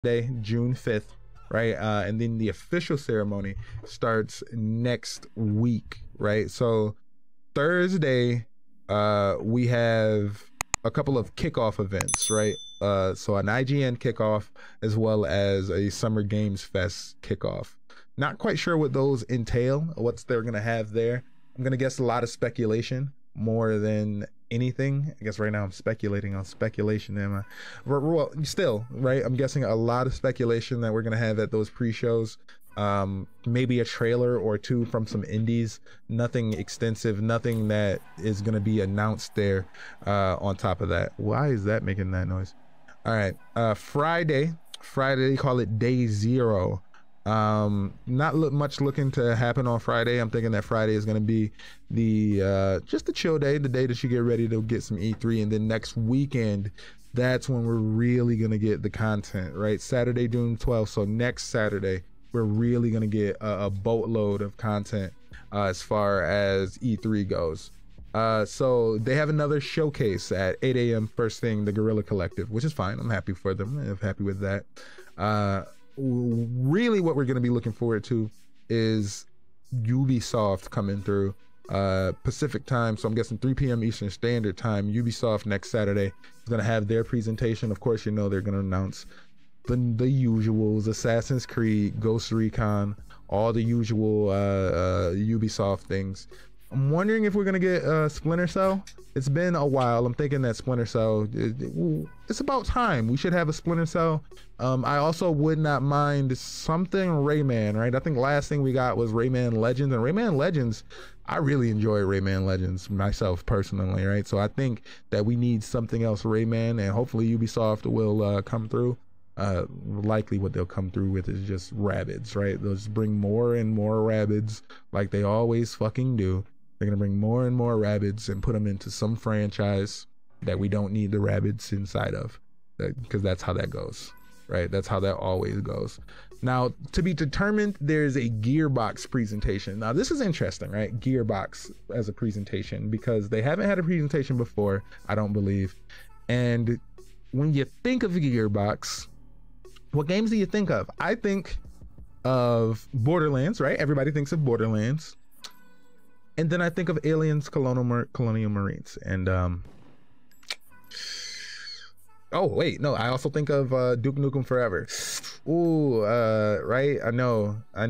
Day, June 5th, right? And then the official ceremony starts next week, right? So Thursday, we have a couple of kickoff events, right? So an IGN kickoff as well as a Summer Games Fest kickoff. Not quite sure what those entail, what's they're gonna have there. I'm gonna guess a lot of speculation more than anything. I guess right now I'm speculating on speculation. Am I? Well, still, right? I'm guessing a lot of speculation that we're gonna have at those pre-shows. Maybe a trailer or two from some indies. Nothing extensive, nothing that is gonna be announced there. On top of that, why is that making that noise? All right, Friday, they call it day 0. Not much looking to happen on Friday. I'm thinking that Friday is going to be the just a chill day, the day that you get ready to get some E3, and then next weekend, that's when we're really going to get the content, right? Saturday, June 12th. So next Saturday, we're really going to get a boatload of content as far as E3 goes. So they have another showcase at 8 a.m. first thing, the Guerrilla Collective, which is fine. I'm happy for them. I'm happy with that. Really what we're going to be looking forward to is Ubisoft coming through Pacific time, so I'm guessing 3 p.m. Eastern Standard Time. Ubisoft next Saturday is going to have their presentation. Of course, you know they're going to announce the usuals: Assassin's Creed, Ghost Recon, all the usual Ubisoft things. I'm wondering if we're gonna get Splinter Cell. It's been a while. I'm thinking that Splinter Cell, it's about time. We should have a Splinter Cell. I also would not mind something Rayman, right? I think last thing we got was Rayman Legends, and Rayman Legends, I really enjoy Rayman Legends myself personally, right? So I think that we need something else Rayman, and hopefully Ubisoft will come through. Likely what they'll come through with is just Rabbids, right? They'll just bring more and more Rabbids like they always fucking do. They're gonna bring more and more Rabbids and put them into some franchise that we don't need the Rabbids inside of, because that's how that goes, right? That's how that always goes. Now, to be determined, there's a Gearbox presentation. Now, this is interesting, right? Gearbox as a presentation, because they haven't had a presentation before, I don't believe. And when you think of Gearbox, what games do you think of? I think of Borderlands, right? Everybody thinks of Borderlands. And then I think of Aliens, Colonial Marines, and oh wait, no, I also think of Duke Nukem Forever. Ooh, right? I know. I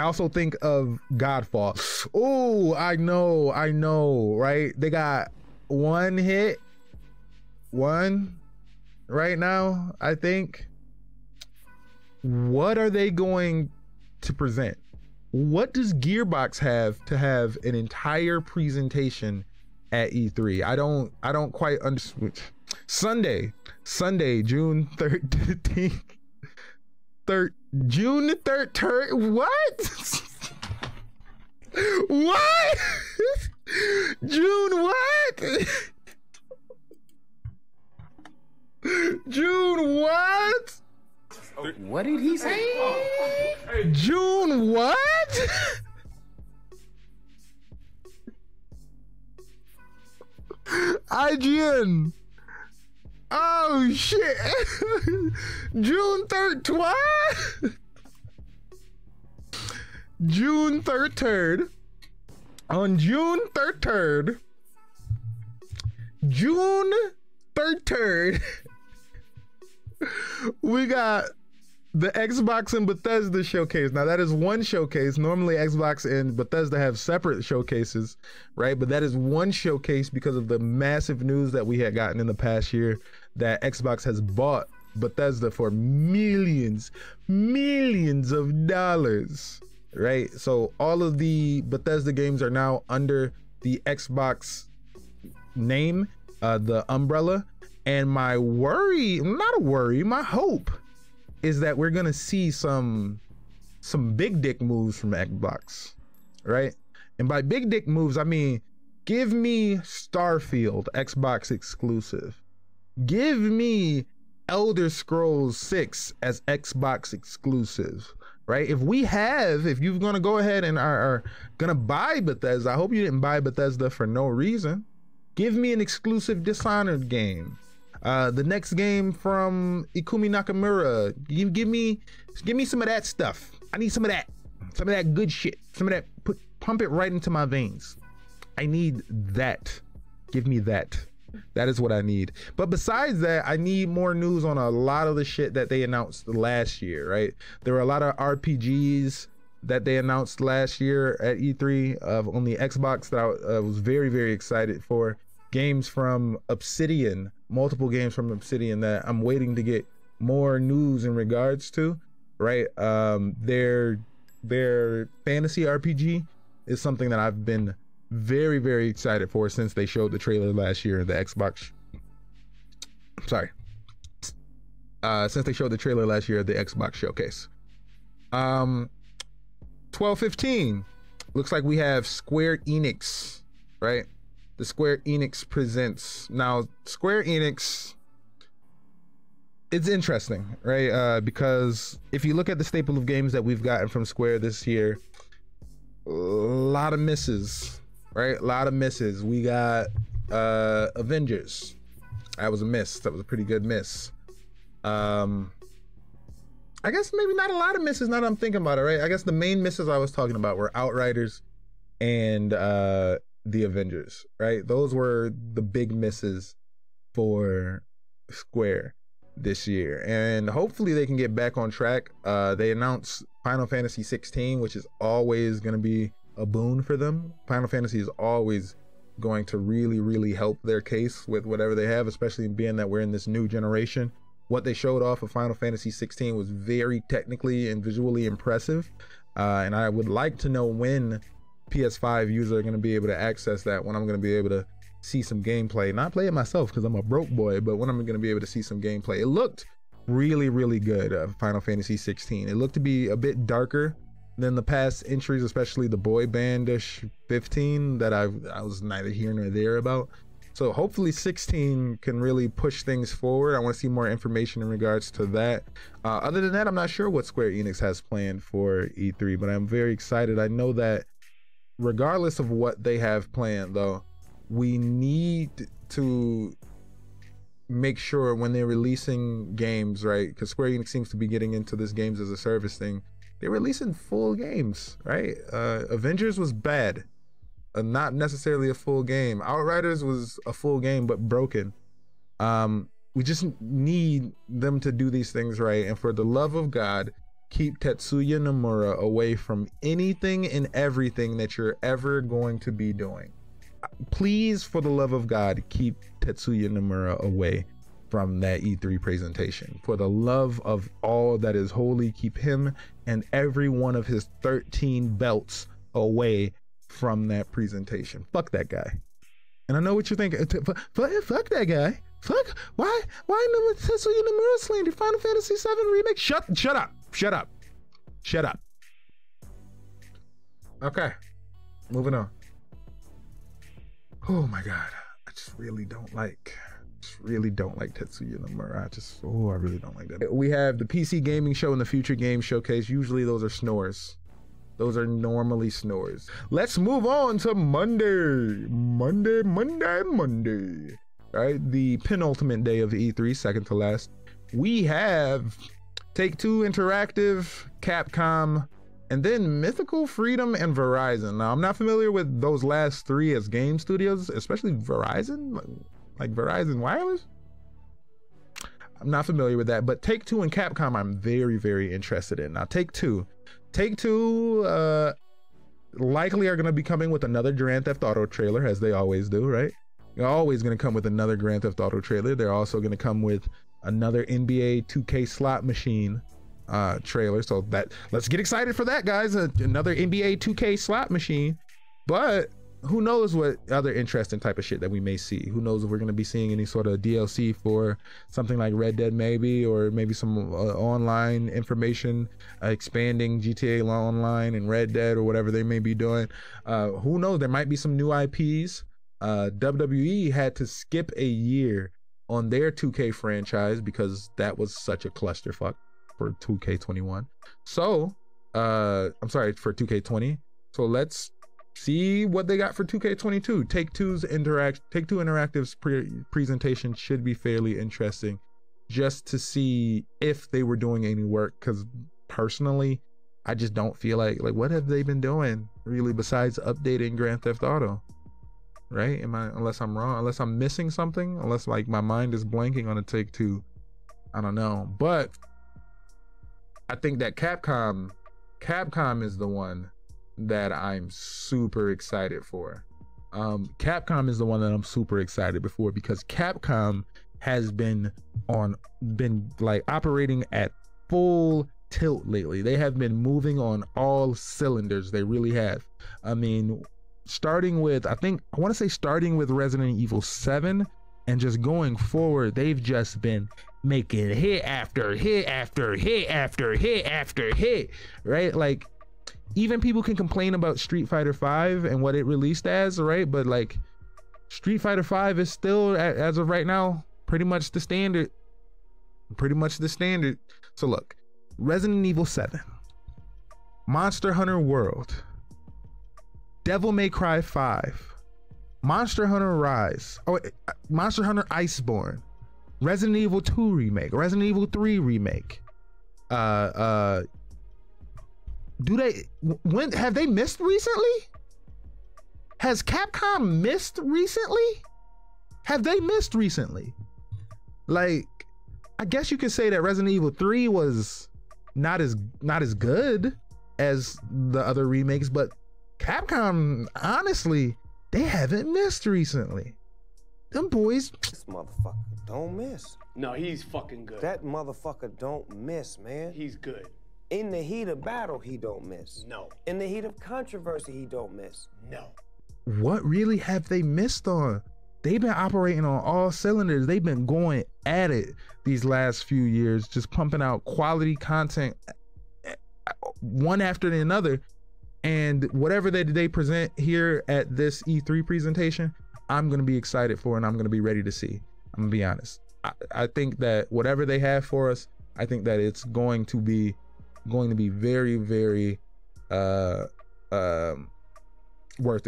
also think of Godfall. Ooh, I know, right? They got one right now, I think. What are they going to present? What does Gearbox have to have an entire presentation at E3? I don't quite understand. Sunday, June 13th. June 3rd. What? What? June what? June what? What did he say? June what? IGN. Oh shit. June 3rd. What? June 3rd. On June 3rd. June 3rd. We got the Xbox and Bethesda showcase. Now that is one showcase. Normally Xbox and Bethesda have separate showcases, right? But that is one showcase because of the massive news that we had gotten in the past year that Xbox has bought Bethesda for millions of dollars, right? So all of the Bethesda games are now under the Xbox name, the umbrella. And my worry, not a worry, my hope is that we're gonna see some big dick moves from Xbox, right? And by big dick moves, I mean, give me Starfield, Xbox exclusive. Give me Elder Scrolls 6 as Xbox exclusive, right? If you're gonna go ahead and are gonna buy Bethesda, I hope you didn't buy Bethesda for no reason. Give me an exclusive Dishonored game. The next game from Ikumi Nakamura. Give me some of that stuff. I need some of that good shit. Some of that, pump it right into my veins. I need that. Give me that. That is what I need. But besides that, I need more news on a lot of the shit that they announced last year, right? There were a lot of RPGs that they announced last year at E3 on the Xbox that I was very, very excited for. Games from Obsidian, multiple games from Obsidian that I'm waiting to get more news in regards to, right? Their fantasy RPG is something that I've been very, very excited for since they showed the trailer last year in the Xbox. Sorry. Since they showed the trailer last year at the Xbox showcase. 12/15. Looks like we have Square Enix, right? The Square Enix presents. Now, Square Enix, it's interesting, right? Because if you look at the staple of games that we've gotten from Square this year, a lot of misses, right? A lot of misses. We got Avengers. That was a miss. That was a pretty good miss. I guess maybe not a lot of misses now that I'm thinking about it, right? I guess the main misses I was talking about were Outriders and the Avengers, right? Those were the big misses for Square this year. And hopefully they can get back on track. They announced Final Fantasy 16, which is always going to be a boon for them. Final Fantasy is always going to really, really help their case with whatever they have, especially being that we're in this new generation. What they showed off of Final Fantasy 16 was very technically and visually impressive. And I would like to know when PS5 users are going to be able to access that, when I'm going to be able to see some gameplay. Not play it myself because I'm a broke boy, but when I'm going to be able to see some gameplay. It looked really, really good, Final Fantasy 16. It looked to be a bit darker than the past entries, especially the boy bandish 15 that I was neither here nor there about. So hopefully 16 can really push things forward. I want to see more information in regards to that. Other than that, I'm not sure what Square Enix has planned for E3, but I'm very excited. I know that regardless of what they have planned, though, we need to make sure when they're releasing games, right? Because Square Enix seems to be getting into this games as a service thing. They're releasing full games, right? Avengers was bad. Not necessarily a full game. Outriders was a full game, but broken. We just need them to do these things right. And for the love of God, keep Tetsuya Nomura away from anything and everything that you're ever going to be doing. Please, for the love of God, keep Tetsuya Nomura away from that E3 presentation. For the love of all that is holy, keep him and every one of his 13 belts away from that presentation. Fuck that guy. And I know what you're thinking. Fuck that guy. Fuck. Why no Tetsuya Nomura slander Final Fantasy 7 remake? Shut up. Okay. Moving on. Oh my God. I just really don't like Tetsuya Nomura. I really don't like that. We have the PC Gaming Show and the Future Game Showcase. Usually those are snores. Those are normally snores. Let's move on to Monday. Monday. Right, the penultimate day of E3, second to last. We have Take-Two Interactive, Capcom, and then Mythical Freedom and Verizon. Now, I'm not familiar with those last three as game studios, especially Verizon, like Verizon Wireless. I'm not familiar with that, but Take-Two and Capcom I'm very, very interested in. Now, Take-Two likely are going to be coming with another Grand Theft Auto trailer, as they always do, right? They're always going to come with another Grand Theft Auto trailer. They're also going to come with another NBA 2K slot machine trailer. So let's get excited for that, guys. Another NBA 2K slot machine. But who knows what other interesting type of shit that we may see. Who knows if we're going to be seeing any sort of DLC for something like Red Dead maybe, or maybe some online information expanding GTA Online and Red Dead or whatever they may be doing. Who knows, there might be some new IPs. WWE had to skip a year on their 2K franchise because that was such a clusterfuck for 2K21. So, I'm sorry, for 2K20. So let's see what they got for 2K22. Take-Two Interactive's presentation should be fairly interesting, just to see if they were doing any work. Because personally, I just don't feel like what have they been doing really besides updating Grand Theft Auto, right? Unless I'm wrong, unless I'm missing something, unless like my mind is blanking on a Take-Two, I don't know. But I think that Capcom is the one that I'm super excited for. Capcom is the one that I'm super excited for, because Capcom has been like operating at full tilt lately. They have been moving on all cylinders. They really have. I mean, starting with Resident Evil 7 and just going forward, they've just been making hit after hit after hit after hit after hit, right? Like, even people can complain about Street Fighter V and what it released as, right? But like, Street Fighter V is still, as of right now, pretty much the standard. So look, Resident Evil 7, Monster Hunter World, Devil May Cry 5, Monster Hunter Rise, Monster Hunter Iceborne, Resident Evil 2 remake, Resident Evil 3 remake. Have they missed recently? Has Capcom missed recently? Have they missed recently? Like, I guess you could say that Resident Evil 3 was not as good as the other remakes, but Capcom, honestly, they haven't missed recently. Them boys. This motherfucker don't miss. No, he's fucking good. That motherfucker don't miss, man. He's good. In the heat of battle, he don't miss. No. In the heat of controversy, he don't miss. No. What really have they missed on? They've been operating on all cylinders. They've been going at it these last few years, just pumping out quality content one after another. And whatever they present here at this E3 presentation, I'm going to be excited for, and I'm going to be ready to see. I'm going to be honest. I think that whatever they have for us, I think that it's going to be very, very worth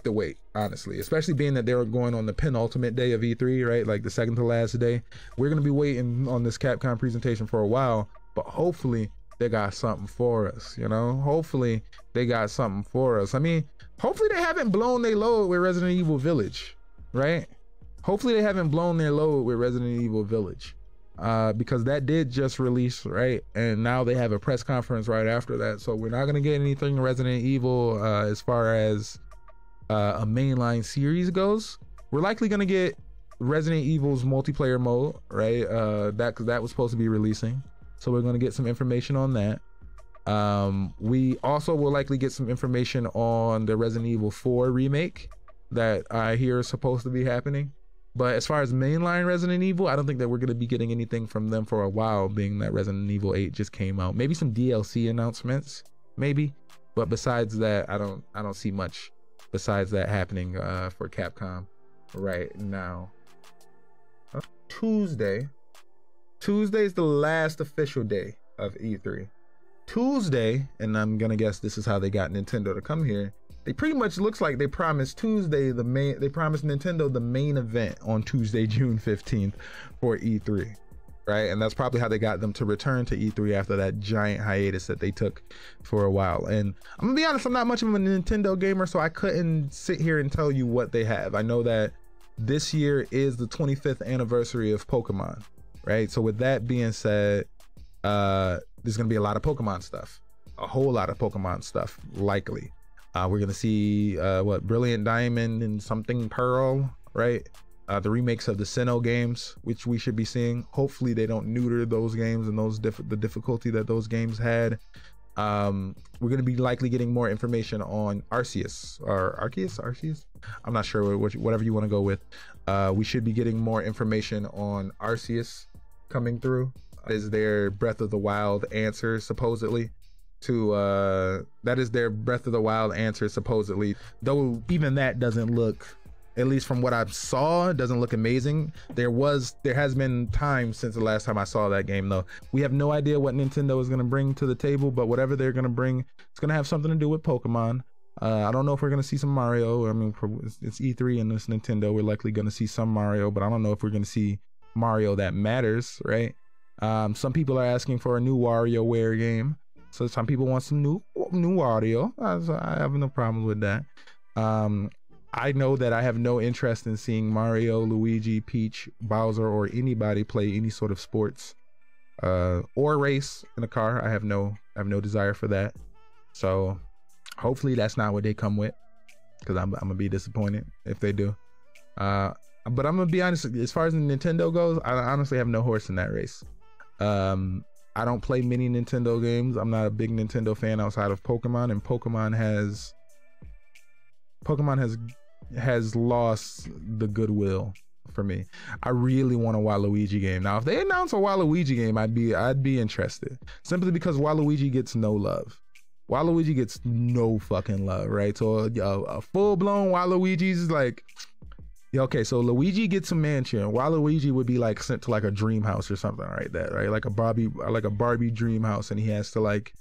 the wait, honestly, especially being that they're going on the penultimate day of E3, right? Like the second to last day. We're going to be waiting on this Capcom presentation for a while, but hopefully they got something for us, you know? Hopefully they got something for us. I mean, hopefully they haven't blown their load with Resident Evil Village, right? Hopefully they haven't blown their load with Resident Evil Village, because that did just release, right? And now they have a press conference right after that. So we're not going to get anything Resident Evil as far as a mainline series goes. We're likely going to get Resident Evil's multiplayer mode, right? That was supposed to be releasing. So we're going to get some information on that. We also will likely get some information on the Resident Evil 4 remake that I hear is supposed to be happening. But as far as mainline Resident Evil, I don't think that we're going to be getting anything from them for a while, being that Resident Evil 8 just came out. Maybe some DLC announcements, maybe. But besides that, I don't see much besides that happening for Capcom right now. Tuesday is the last official day of E3. Tuesday, and I'm gonna guess this is how they got Nintendo to come here. They pretty much looks like they promised Nintendo the main event on Tuesday, June 15th for E3, right? And that's probably how they got them to return to E3 after that giant hiatus that they took for a while. And I'm gonna be honest, I'm not much of a Nintendo gamer, so I couldn't sit here and tell you what they have. I know that this year is the 25th anniversary of Pokemon, right? So with that being said, there's gonna be a lot of Pokemon stuff, a whole lot of Pokemon stuff, likely. We're gonna see Brilliant Diamond and something Pearl, right? The remakes of the Sinnoh games, which we should be seeing. Hopefully they don't neuter those games and the difficulty that those games had. We're gonna be likely getting more information on Arceus or Arceus. I'm not sure, whatever you want to go with. We should be getting more information on Arceus coming through. Is their Breath of the Wild answer supposedly to that is their Breath of the Wild answer supposedly, though even that doesn't look, at least from what I saw, it doesn't look amazing. There has been time since the last time I saw that game, though. We have no idea what Nintendo is going to bring to the table, but whatever they're going to bring, it's going to have something to do with Pokemon. I don't know if we're gonna see some Mario. I mean, it's E3 and it's Nintendo. We're likely gonna see some Mario, but I don't know if we're gonna see Mario that matters, right? Some people are asking for a new WarioWare game. So some people want some new audio. I have no problem with that. I know that I have no interest in seeing Mario, Luigi, Peach, Bowser, or anybody play any sort of sports or race in a car. I have no desire for that. So hopefully that's not what they come with, because I'm gonna be disappointed if they do. But I'm gonna be honest, as far as Nintendo goes, I honestly have no horse in that race. I don't play many Nintendo games. I'm not a big Nintendo fan outside of Pokemon, and Pokemon has lost the goodwill for me. I really want a Waluigi game. Now, if they announce a Waluigi game, I'd be interested. Simply because Waluigi gets no love. Waluigi gets no fucking love, right? So a full-blown Waluigi's like, yeah, okay, so Luigi gets a mansion. Waluigi would be like sent to like a dream house or something like that, right? Like a Barbie dream house, and he has to like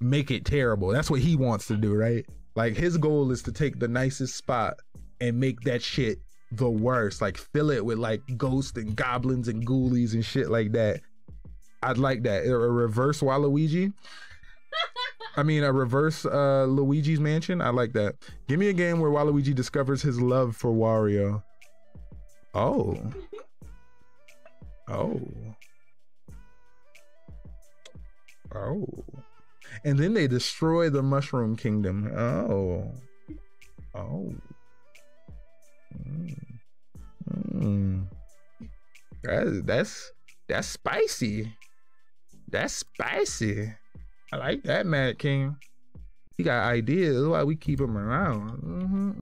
make it terrible. That's what he wants to do, right? Like his goal is to take the nicest spot and make that shit the worst. Like fill it with like ghosts and goblins and ghoulies and shit like that. I'd like that. A reverse Waluigi. I mean, a reverse Luigi's Mansion. I like that. Give me a game where Waluigi discovers his love for Wario. Oh. And then they destroy the Mushroom Kingdom. That's spicy. That's spicy. I like that, Mad King. He got ideas. That's why we keep him around.